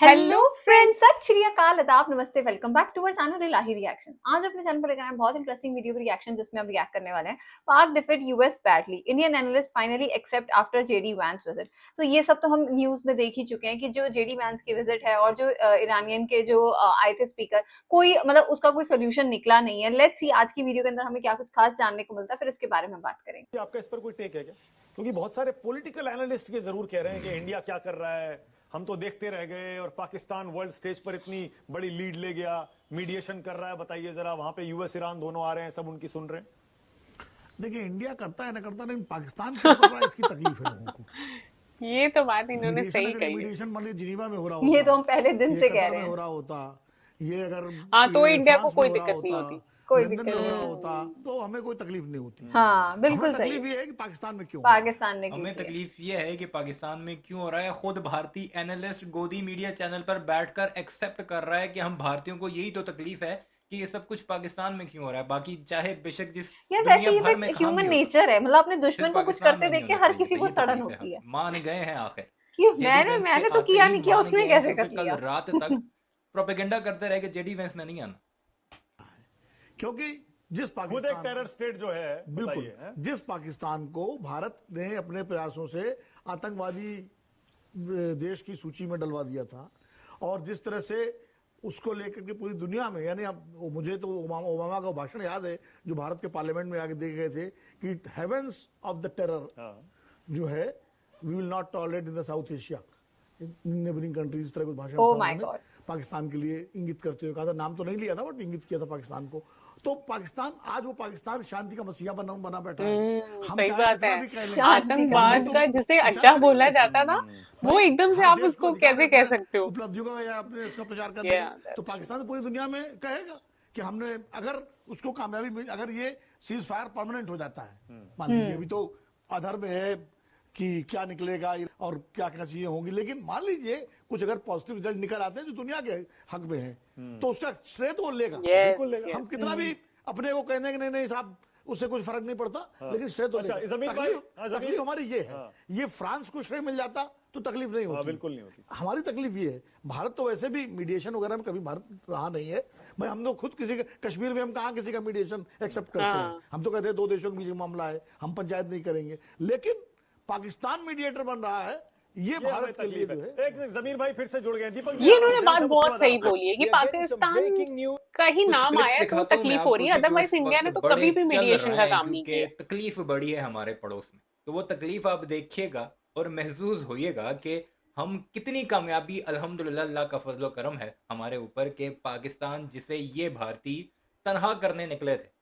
Hello friends, सत श्री अकाल, आदाब, नमस्ते, welcome back to our channel Ilahi reaction. आज अपने चैनल पर लेकर आए हैं बहुत इंटरेस्टिंग वीडियो रिएक्शन जिसमें हम रिएक्ट करने वाले हैं Pak defeat US badly, Indian analyst finally accept after JD Vance visit. तो ये सब तो हम न्यूज में देख ही चुके हैं कि जो जेडी वैंस की विजिट है और जो ईरानियन के जो आए थे स्पीकर, कोई मतलब उसका कोई सोल्यूशन निकला नहीं है। लेट्स सी आज की वीडियो के अंदर हमें क्या कुछ खास जानने को मिलता है, फिर इसके बारे में बात करेंगे। आपका इस पर कोई टेक है क्या? क्योंकि बहुत सारे पॉलिटिकल एनालिस्ट के जरूर कह रहे हैं कि इंडिया क्या कर रहा है, हम तो देखते रह गए और पाकिस्तान वर्ल्ड स्टेज पर इतनी बड़ी लीड ले गया, मीडिएशन कर रहा है। बताइए जरा, वहां पे यूएस ईरान दोनों आ रहे हैं, सब उनकी सुन रहे हैं। देखिए, इंडिया करता है ना करता नहीं, पाकिस्तान क्यों कर रहा है इसकी तकलीफ है लोगों को। ये तो बात इन्होंने सही कही। मीडिएशन मान लीजिए जिनीवा में हो रहा होता, ये तो हम पहले दिन से कह रहे हैं हो रहा होता, ये अगर तो इंडिया को कोई दिक्कत नहीं होती, कोई लंदन में दिक्कत हो रहा होता तो हमें कोई तकलीफ नहीं होती। हाँ बिल्कुल सही। तकलीफ ये है कि पाकिस्तान में क्यों, पाकिस्तान ने हमें तकलीफ ये है कि पाकिस्तान में क्यों हो रहा है। खुद भारतीय एनालिस्ट गोदी मीडिया चैनल पर बैठकर एक्सेप्ट कर रहा है कि हम भारतीयों को यही तो तकलीफ है कि ये सब कुछ पाकिस्तान में क्यों हो रहा है। बाकी चाहे बेशक जिस वैसे ये तो ह्यूमन नेचर है, मतलब अपने दुश्मन को कुछ करते देख के हर किसी को सड़न होती है। मान गए हैं आखिर। क्यों? मैंने तो किया नहीं किया, उसने कैसे कर लिया? कल रात तक प्रोपेगेंडा करते रहे कि जेडी वैंस ने नहीं आना, क्योंकि जिस खुद एक पाकिस्तान टेरर स्टेट जो है, बिल्कुल जिस पाकिस्तान को भारत ने अपने प्रयासों से आतंकवादी देश की सूची में डलवा दिया था, और जिस तरह से उसको लेकर के पूरी दुनिया में, यानी अब मुझे तो ओबामा का भाषण याद है जो भारत के पार्लियामेंट में आके दे गए थे कि हेवेंस ऑफ द टेरर जो है, we will not tolerate in the South Asia neighbouring countries, इस तरह कुछ भाषण था पाकिस्तान के लिए इंगित करते हुए कहा था। नाम तो नहीं लिया था बट इंगित किया था पाकिस्तान को। तो पाकिस्तान आज वो पाकिस्तान शांति का मसीहा बना बैठा है। सही बात है। आतंकवाद का जिसे अड्डा बोला जाता था, वो एकदम से आप उसको कैसे कह सकते हो उपलब्धियों का या अपने उसका प्रचार करने। तो पाकिस्तान पूरी दुनिया में कहेगा कि हमने, अगर उसको कामयाबी मिल, अगर ये सीज फायर परमानेंट हो जाता है, मान लीजिए अभी तो अधर में है कि क्या निकलेगा और क्या क्या चीजें होंगी, लेकिन मान लीजिए कुछ अगर पॉजिटिव रिजल्ट निकल आते हैं जो दुनिया के हक में है, तो उसका श्रेय तो वो लेगा। बिल्कुल लेगा। हम कितना भी अपने को कहने कि नहीं साहब उससे कुछ फर्क नहीं पड़ता, लेकिन श्रेय तो तकलीफ हमारी ये है। ये फ्रांस को श्रेय मिल जाता तो तकलीफ नहीं होती। बिल्कुल नहीं होती। हमारी तकलीफ ये है, भारत तो वैसे भी मीडिएशन वगैरह में कभी भारत रहा नहीं है भाई। हम तो खुद किसी का, कश्मीर में हम कहाँ किसी का मीडिएशन एक्सेप्ट करते हैं? हम तो कहते हैं दो देशों के बीच में मामला है, हम पंचायत नहीं करेंगे। लेकिन पाकिस्तान मीडिएटर बन रहा है, ये भारत के लिए जो है। एक जमीर भाई फिर से जुड़ गए। दीपक, ये इन्होंने बात बहुत सही बोली है कि पाकिस्तान का ही नाम आया तो तकलीफ हो रही है, अदरवाइज इंडिया ने तो कभी भी मीडिएशन का काम नहीं किया। तकलीफ बड़ी है हमारे पड़ोस में, तो वो तकलीफ आप देखिएगा और महसूस होइएगा कि हम कितनी कामयाबी, अल्हम्दुलिल्लाह, अल्लाह का फजल करम है हमारे ऊपर के पाकिस्तान जिसे ये भारतीय तनहा करने निकले थे,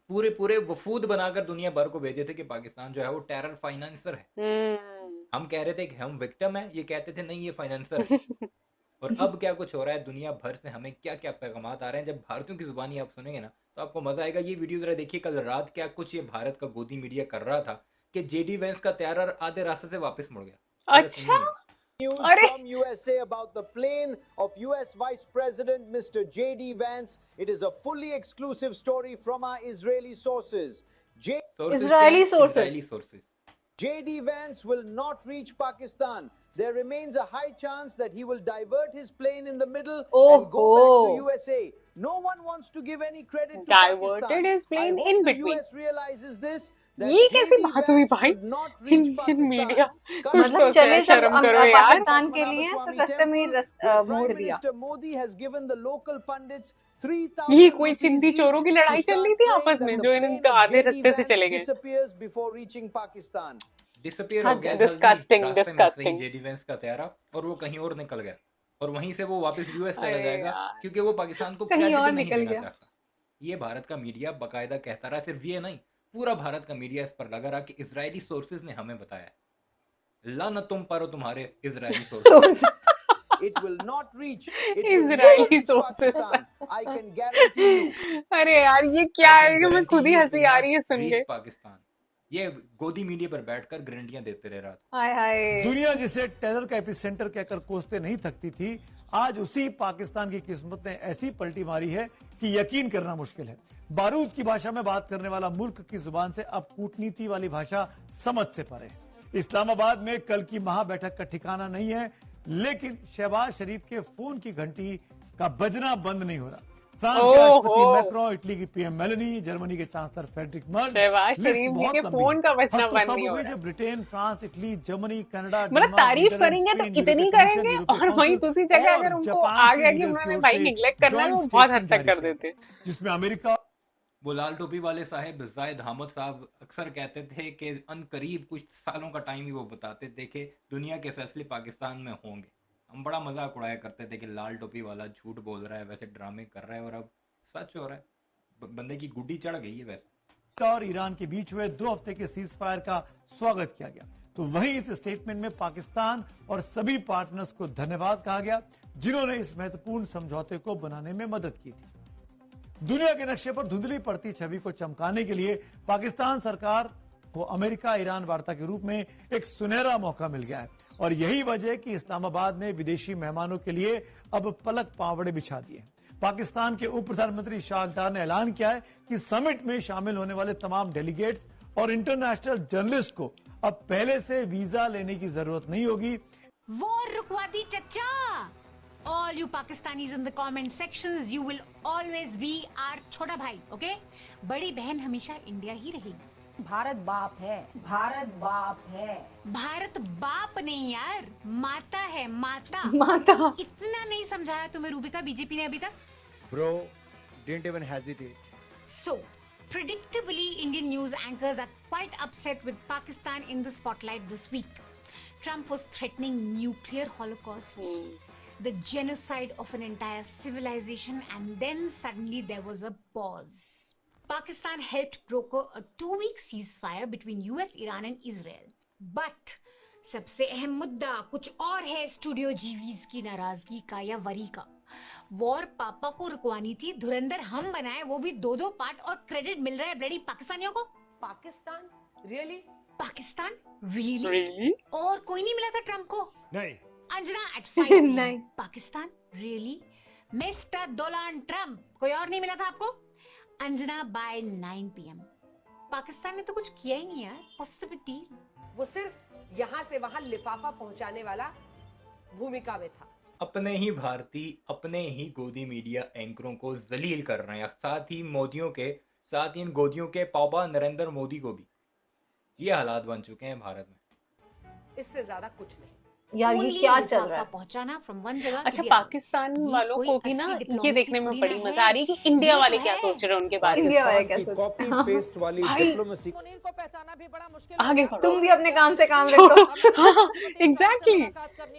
पूरे वफूद बनाकर दुनिया भर को भेजे थे कि पाकिस्तान जो है वो टेरर फाइनेंसर है। हम कह रहे थे कि हम विक्टिम हैं, ये कहते थे नहीं ये फाइनेंसर है। और अब क्या कुछ हो रहा है, दुनिया भर से हमें क्या क्या पैगामात आ रहे हैं। जब भारतीयों की जुबानी आप सुनेंगे ना तो आपको मजा आएगा। ये वीडियो जरा देखिए, कल रात क्या कुछ ये भारत का गोदी मीडिया कर रहा था कि जेडी वैंस का टेरर आधे रास्ते से वापस मुड़ गया। अच्छा, News from USA about the plane of US Vice President Mr. J.D. Vance. It is a fully exclusive story from our Israeli sources. Israeli sources. J.D. Vance will not reach Pakistan. There remains a high chance that he will divert his plane in the middle and go back to USA. No one wants to give any credit to diverted Pakistan. his plane I hope in the between. US realizes this. ये कैसी बात हुई भाई? Indian media मतलब चले जब पाकिस्तान के लिए तो रास्ते में मोड़ दिया। Modi has given the local pundits 3,000 ये कोई चिंदी चोरों की लड़ाई चल रही थी आपस में, जो इनके आधे रास्ते से चले गए। disappears before reaching Pakistan. Disappear हो गया, डिस्कस्टिंग। जेडी वैंस का तेरा, और वो कहीं और निकल गया और वहीं से वो वापस यूएस चला जाएगा क्योंकि वो पाकिस्तान को क्रेडिट नहीं देना चाहता। ये भारत का मीडिया बाकायदा कहता रहा, सिर्फ ये नहीं पूरा भारत का मीडिया इस पर लगा रहा कि इजरायली सोर्सेज ने हमें बताया। लानत तुम पर तुम्हारे Israeli sources. It will not reach Israeli sources. I can guarantee you. अरे यार ये क्या है, मैं खुद ही हंसी आ रही है सुन के। पाकिस्तान ये गोदी मीडिया पर बैठकर गारंटियां देते रहे रात। हाय हाय। दुनिया जिसे टेरर का एपिसेंटर कहकर कोसते नहीं थकती थी, आज उसी पाकिस्तान की किस्मत ने ऐसी पलटी मारी है कि यकीन करना मुश्किल है। बारूद की भाषा में बात करने वाला मुल्क की जुबान से अब कूटनीति वाली भाषा समझ से परे। इस्लामाबाद में कल की महा बैठक का ठिकाना नहीं है। लेकिन शहबाज शरीफ के फोन की घंटी का बजना बंद नहीं हो रहा। फ्रांस के राष्ट्रपति मैक्रोन, इटली की पीएम मेलोनी, जर्मनी के चांसलर फ्रेडरिक मर्ज, शहबाज शरीफ जी के फोन का बजना बंद नहीं हो रहा। जो Britain, France, Italy, Germany, Canada, मतलब तारीफ करेंगे तो इतनी करेंगे, और वहीं दूसरी जगह अगर उनको आ गया कि उन्होंने भाई निगलेक्ट करना है, वो बहुत हद तक कर देते। जिसमें अमेरिका, वो लाल टोपी वाले साहब जायद हामिद साहब अक्सर कहते थे कि अनकरीब कुछ सालों का टाइम ही वो बताते थे कि दुनिया के फैसले पाकिस्तान में होंगे। हम बड़ा मजाक उड़ाया करते थे कि लाल टोपी वाला झूठ बोल रहा है, वैसे ड्रामे कर रहा है, और अब सच हो रहा है। बंदे की गुड्डी चढ़ गई है। वैसे और ईरान के बीच हुए 2 हफ्ते के सीज फायर का स्वागत किया गया, तो वहीं इस स्टेटमेंट में पाकिस्तान और सभी पार्टनर्स को धन्यवाद कहा गया जिन्होंने इस महत्वपूर्ण समझौते को बनाने में मदद की थी। दुनिया के नक्शे पर धुंधली पड़ती छवि को चमकाने के लिए पाकिस्तान सरकार को अमेरिका ईरान वार्ता के रूप में एक सुनहरा मौका मिल गया है, और यही वजह है कि इस्लामाबाद ने विदेशी मेहमानों के लिए अब पलक पावड़े बिछा दिए। पाकिस्तान के उप प्रधानमंत्री शाह डार ने ऐलान किया है कि समिट में शामिल होने वाले तमाम डेलीगेट्स और इंटरनेशनल जर्नलिस्ट को अब पहले से वीजा लेने की जरूरत नहीं होगी। वॉर रुकवा दी चच्चा। All you Pakistanis in the comment sections, you will always be our छोटा भाई, okay? बड़ी बहन हमेशा इंडिया ही रहेगी। भारत बाप है, भारत बाप है। भारत बाप नहीं यार, माता है, माता। माता। इतना नहीं समझाया तुम्हें रूबिका बीजेपी ने अभी तक? Bro, didn't even hesitate. So, predictably, Indian news anchors are quite upset with Pakistan in the spotlight this week. Trump was threatening nuclear holocaust, the genocide of an entire civilization, and then suddenly there was a pause. Pakistan helped broker a 2-week ceasefire between US, Iran and Israel. But सबसे अहम मुद्दा कुछ और है studio जीवीज की नाराजगी का या वरी का। वॉर पापा को रुकवानी थी, धुरंधर हम बनाए, वो भी 2-2 पार्ट, और क्रेडिट मिल रहा है ब्लडी पाकिस्तानियों को। Pakistan really? Pakistan really? Really? और कोई नहीं मिला था ट्रम्प को? नहीं। Anjana at 5 PM. नहीं। Pakistan really? Mister Donald Trump, कोई और नहीं मिला था आपको? Anjana by 9 PM. पाकिस्तान ने तो कुछ किया ही नहीं यार। What's the big deal? वो सिर्फ यहाँ से वहाँ लिफाफा पहुँचाने वाला भूमिका में था। अपने ही भारतीय, अपने ही गोदी मीडिया एंकरों को जलील कर रहे हैं, साथ ही मोदियों के, साथ ही इन गोदियों के पापा नरेंद्र मोदी को भी। ये हालात बन चुके हैं भारत में। इससे ज्यादा कुछ नहीं। यार ये Only क्या चल लिफाफा रहा है? पहुंचाना from one जगह to अच्छा, the other. पाकिस्तान ये वालों कोई को भी ना असली ये diplomacy देखने में थोड़ी बड़ी ना मजा है। आ रही है कि इंडिया ये वाले तो क्या है। सोच रहे हैं उनके बारे में। इंडिया वाले क्या की सोच- कॉपी हाँ। पेस्ट वाली भाई। डिप्लोमेसी सुनील को पहचाना भी बड़ा मुश्किल आगे होगा। बढ़ो। तुम भी अपने काम से काम रखो। हाँ, एग्जैक्टली।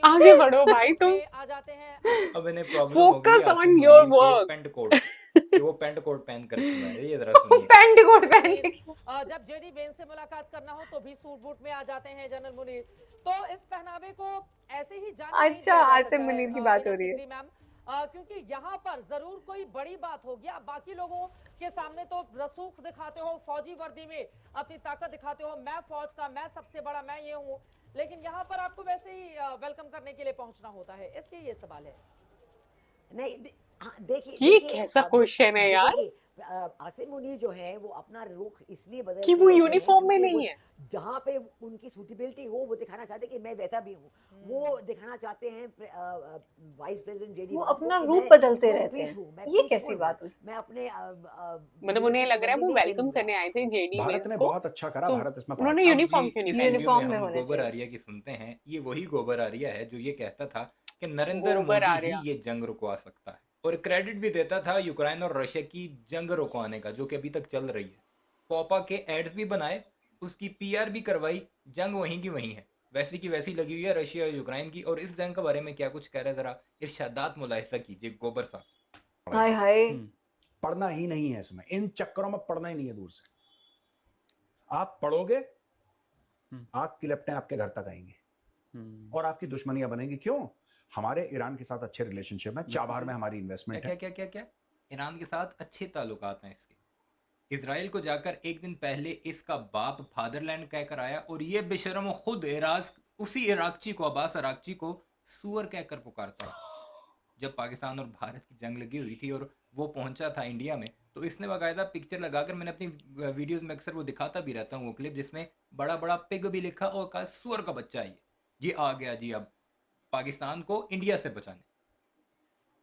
आगे बढ़ो भाई तुम। आ जाते हैं। अब इन्हें प्रॉब्लम Focus होगी on your work. Paint coat, कि वो पेंट कोट पहन कर क्यों आए, ये जरा सुनिए। पैंट कोट पहन के। जब जेडी वेन से मुलाकात करना हो तो भी सूट बूट में आ जाते हैं जनरल मुनीर। तो इस पहनावे को ऐसे ही जाने नहीं अच्छा, दिया जा आसिम सकता है, मुनीर की बात हो रही है। मिनी मैम, क्योंकि यहाँ पर जरूर कोई बड़ी बात होगी। आप बाकी लोगों के सामने तो रसूख दिखाते हो, फौजी वर्दी में अपनी ताकत दिखाते हो, मैं फौज का, मैं सबसे बड़ा, मैं ये हूँ, लेकिन यहाँ पर आपको वैसे ही वेलकम करने के लिए पहुंचना होता है। इसलिए ये सवाल है। नहीं देखिए, ये कैसा क्वेश्चन है यार? आसिम मुनीर जो है वो अपना रुख इसलिए बदल कि वो यूनिफॉर्म में नहीं है। जहाँ पे उनकी सूटेबिलिटी हो वो दिखाना चाहते हैं कि मैं वैसा भी हूँ। वो दिखाना चाहते हैं वाइस प्रेसिडेंट जेडी वो वांस अपना को कि रूप मैं बदलते रहते peace हैं। हूँ, मैं ये peaceful कैसी हूँ, बात हुई? मैं अपने मतलब उन्हें लग रहा है वो नहीं वेलकम करूँगा। करने आए थे जेडी भारत वेंस ने को, बहुत अच्छा करा, तो भारत इसमें उन्होंने पार्ट- यूनिफॉर्म अब क्यों ये नहीं इस पहना? यूनिफॉर्म वीडियो में हम होने गोबर चाहिए। आर्या की सुनते हैं। ये वही गोबर आर्या है जो ये कहता था कि नरेंद्र गोबर मोदी आर्या। ही ये जंग रुकवा सकता है, और क्रेडिट भी देता था यूक्रेन और रशिया की जंग रुकवाने का, जो कि अभी तक चल रही है। पोपा के एड्स भी बनाए, उसकी पीआर भी करवाई, जंग वहीं की वहीं है, वैसी की वैसी लगी हुई है रशिया और यूक्रेन की। और इस जंग के बारे में क्या कुछ कह रहे हैं, जरा इरशादात मुलाहिजा कीजिए गोबर साहब। हाय हाय। पढ़ना ही नहीं है इसमें, इन चक्करों में पढ़ना ही नहीं है। दूर से आप पढ़ोगे, आग की लपटें आपके घर तक आएंगी और आपकी दुश्मनियां बनेंगी। क्यों? हमारे ईरान के साथ अच्छे रिलेशनशिप है, चाबहार में हमारी इन्वेस्टमेंट क्या है। क्या क्या क्या ईरान के साथ अच्छे ताल्लुकात हैं इसके। इसराइल को जाकर एक दिन पहले इसका बाप फादरलैंड कहकर आया, और ये बेशरम खुद उसी इराकची को, अब्बास अराकची को सुअर कहकर पुकारता है। जब पाकिस्तान और भारत की जंग लगी हुई थी और वो पहुंचा था इंडिया में, तो इसने बाकायदा पिक्चर लगाकर, मैंने अपनी वीडियोस में अक्सर वो दिखाता भी रहता हूँ वो क्लिप, जिसमें बड़ा बड़ा पिग भी लिखा और कहा सुअर का बच्चा है ये आ गया जी अब पाकिस्तान को इंडिया से बचाने।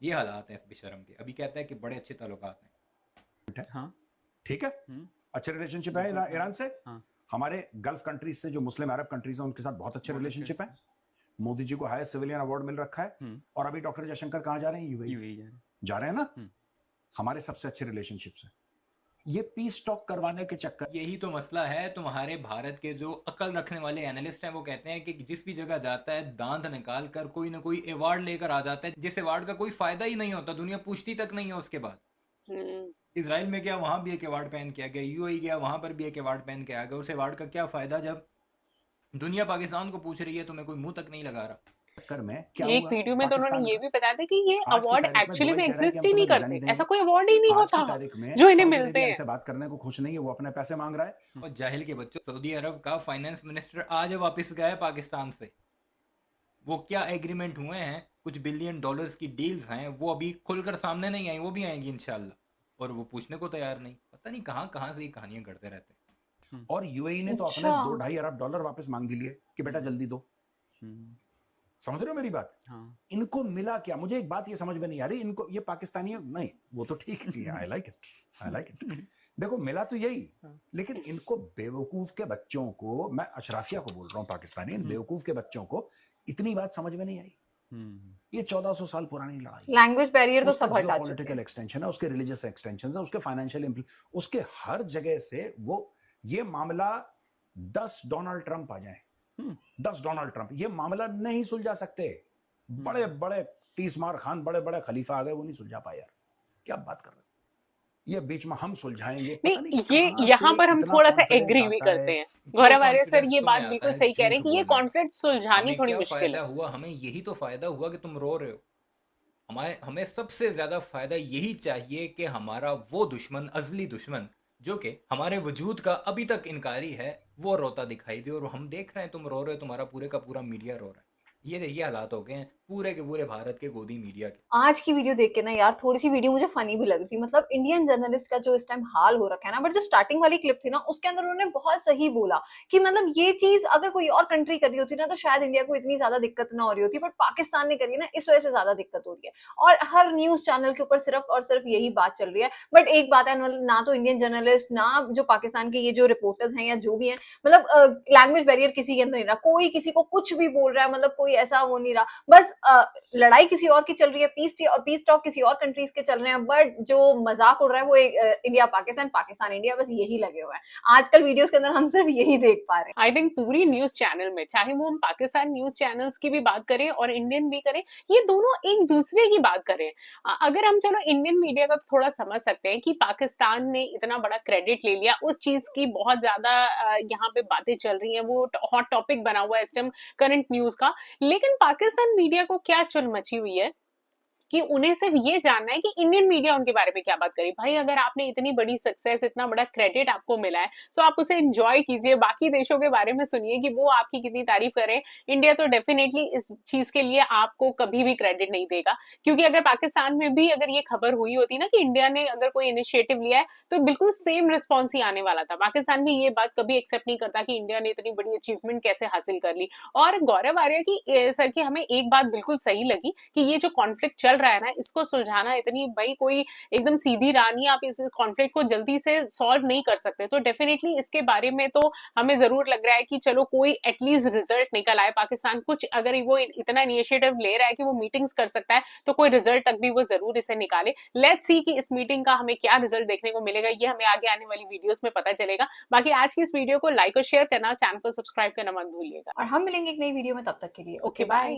ये हालात हैं इस बेशरम के। अभी कहता है कि बड़े अच्छे ताल्लुकात हैं। हाँ ठीक है, अच्छे रिलेशनशिप है ईरान से। हमारे गल्फ कंट्रीज से जो मुस्लिम अरब कंट्रीज हैं उनके साथ बहुत अच्छे रिलेशनशिप है। मोदी जी को हाईएस्ट सिविलियन अवार्ड मिल रखा है। और अभी डॉक्टर जयशंकर कहाँ जा रहे हैं? यूएई जा रहे हैं ना। हमारे सबसे अच्छे रिलेशनशिप्स हैं। ये पीस टॉक करवाने के चक्कर, यही तो मसला है। तुम्हारे भारत के जो अकल रखने वाले एनालिस्ट हैं वो कहते हैं कि जिस भी जगह जाता है दांत निकाल कर कोई ना कोई अवार्ड लेकर आ जाता है, जिस अवार्ड का कोई फायदा ही नहीं होता, दुनिया पूछती तक नहीं है उसके बाद। इजराइल में गया, वहां भी एक अवार्ड पहन के आ गया। यूएई गया, वहां पर भी एक अवार्ड पहन के आ गया। उस अवार्ड का क्या फायदा जब दुनिया पाकिस्तान को पूछ रही है, तुम्हें कोई मुंह तक नहीं लगा रहा। में क्या एक वीडियो में तो उन्होंने ये भी बताया था कि ये अवार्ड एक्चुअली में एग्जिस्ट ही नहीं करते, ऐसा कोई अवार्ड ही नहीं होता जो इन्हें मिलते हैं। ऐसे बात करने को खुश नहीं है, वो अपने पैसे मांग रहा है। और जाहिल के बच्चों, सऊदी अरब का फाइनेंस मिनिस्टर आज वापस गया पाकिस्तान से। वो क्या एग्रीमेंट हुए हैं, कुछ बिलियन डॉलर्स की डील्स हैं, वो अभी खुलकर सामने नहीं आई, वो भी आएंगी इंशाल्लाह। और वो पूछने को तैयार नहीं। पता नहीं कहाँ कहाँ से ये कहानियां करते रहते हैं। और यूएई ने तो अपने $2-2.5 अरब वापस मांग लिए कि बेटा जल्दी दो। समझ रहे हो मेरी बात? इनको मिला क्या? मुझे एक बात ये समझ में नहीं आ रही। इनको ये पाकिस्तानी नहीं, वो तो ठीक है, आई लाइक इट। देखो मिला तो यही, लेकिन इनको बेवकूफ के बच्चों को, मैं अशराफिया को बोल रहा हूँ पाकिस्तानी, इन बेवकूफ के बच्चों को इतनी बात समझ में नहीं आई। ये 1400 साल पुरानी लड़ाई, लैंग्वेज बैरियर तो सब हटा चुके हैं। पॉलिटिकल एक्सटेंशन है, उसके रिलीजियस एक्सटेंशन है, उसके फाइनेंशियल, उसके हर जगह से वो ये मामला 10 डोनाल्ड ट्रंप आ जाए, 10 डोनाल्ड ट्रंप ये मामला नहीं सुलझा सकते। बड़े बड़े 30 मार खान, बड़े बड़े खलीफा आ गए, वो नहीं सुलझा पाए। यार क्या बात कर रहे हैं? ये बीच में हम सुलझाएंगे। नहीं, ये यहाँ पर हम थोड़ा सा एग्री भी करते हैं। गौरव आर्य सर ये बात बिल्कुल सही कह रहे हैं कि ये कॉन्फ्लिक्ट सुलझानी थोड़ी मुश्किल है। हुआ हमें यही तो फायदा हुआ कि तुम रो रहे हो। हमें सबसे ज्यादा फायदा यही चाहिए कि हमारा वो दुश्मन, अजली दुश्मन जो कि हमारे वजूद का अभी तक इनकारी है, वो रोता दिखाई दे। और हम देख रहे हैं तुम रो रहे हो, तुम्हारा पूरे का पूरा मीडिया रो रहा है। ये हालात हो गए हैं पूरे के पूरे भारत के गोदी मीडिया के। आज की वीडियो देख के ना यार थोड़ी सी वीडियो मुझे फनी भी लगी थी। मतलब इंडियन जर्नलिस्ट का जो इस टाइम हाल हो रखा है ना, बट जो स्टार्टिंग वाली क्लिप थी ना उसके अंदर उन्होंने बहुत सही बोला कि मतलब ये चीज अगर कोई और कंट्री कर रही होती ना तो शायद इंडिया को इतनी ज्यादा दिक्कत ना हो रही होती, बट पाकिस्तान ने करी है ना, इस वजह से ज्यादा दिक्कत हो रही है। और हर न्यूज चैनल के ऊपर सिर्फ और सिर्फ यही बात चल रही है। बट एक बात है, ना तो इंडियन जर्नलिस्ट, ना जो पाकिस्तान के ये जो रिपोर्टर्स हैं या जो भी है, मतलब लैंग्वेज बैरियर किसी के अंदर नहीं रहा। कोई किसी को कुछ भी बोल रहा है, मतलब कोई ऐसा वो नहीं रहा। बस लड़ाई किसी और की चल रही है, पीस टॉक किसी और कंट्रीज के चल रहे हैं, बट जो मजाक उड़ रहा है वो इंडिया पाकिस्तान, पाकिस्तान इंडिया, बस यही लगे हुए हैं आजकल वीडियोस के अंदर। हम सिर्फ यही देख पा रहे हैं। आई थिंक पूरी न्यूज चैनल में, चाहे वो हम पाकिस्तान न्यूज चैनल्स की भी बात करें और इंडियन भी करें, ये दोनों एक दूसरे की बात करें। अगर हम चलो इंडियन मीडिया का थोड़ा समझ सकते हैं कि पाकिस्तान ने इतना बड़ा क्रेडिट ले लिया, उस चीज की बहुत ज्यादा यहाँ पे बातें चल रही है, वो हॉट टॉपिक बना हुआ है इस टाइम करंट न्यूज का। लेकिन पाकिस्तान मीडिया को क्या चुल मची हुई है कि उन्हें सिर्फ ये जानना है कि इंडियन मीडिया उनके बारे में क्या बात करे। भाई अगर आपने इतनी बड़ी सक्सेस, इतना बड़ा क्रेडिट आपको मिला है, तो आप उसे एंजॉय कीजिए, बाकी देशों के बारे में सुनिए कि वो आपकी कितनी तारीफ करें। इंडिया तो डेफिनेटली इस चीज के लिए आपको कभी भी क्रेडिट नहीं देगा, क्योंकि अगर पाकिस्तान में भी अगर ये खबर हुई होती ना कि इंडिया ने अगर कोई इनिशिएटिव लिया है, तो बिल्कुल सेम रिस्पॉन्स ही आने वाला था। पाकिस्तान भी ये बात कभी एक्सेप्ट नहीं करता कि इंडिया ने इतनी बड़ी अचीवमेंट कैसे हासिल कर ली। और गौरव आर्य की सर की हमें एक बात बिल्कुल सही लगी कि ये जो कॉन्फ्लिक्ट चल रहा है ना, इसको सुलझाना इतनी भाई कोई एकदम सीधी राह नहीं, आप इस कॉन्फ्लिक्ट को जल्दी से सॉल्व नहीं कर सकते। तो डेफिनेटली इसके बारे में तो हमें जरूर लग रहा है कि चलो कोई एटलीस्ट रिजल्ट निकल आए। पाकिस्तान कुछ अगर वो इतना इनिशिएटिव ले रहा है कि वो मीटिंग्स कर सकता है, तो कोई रिजल्ट तक भी वो जरूर इसे निकाले। लेट्स सी कि इस मीटिंग का हमें क्या रिजल्ट देखने को मिलेगा, ये हमें आगे आने वाली वीडियोस में पता चलेगा। बाकी आज की इस वीडियो को लाइक और शेयर करना, चैनल को सब्सक्राइब करना मत भूलिएगा। और हम मिलेंगे एक नई वीडियो में, तब तक के लिए ओके बाय।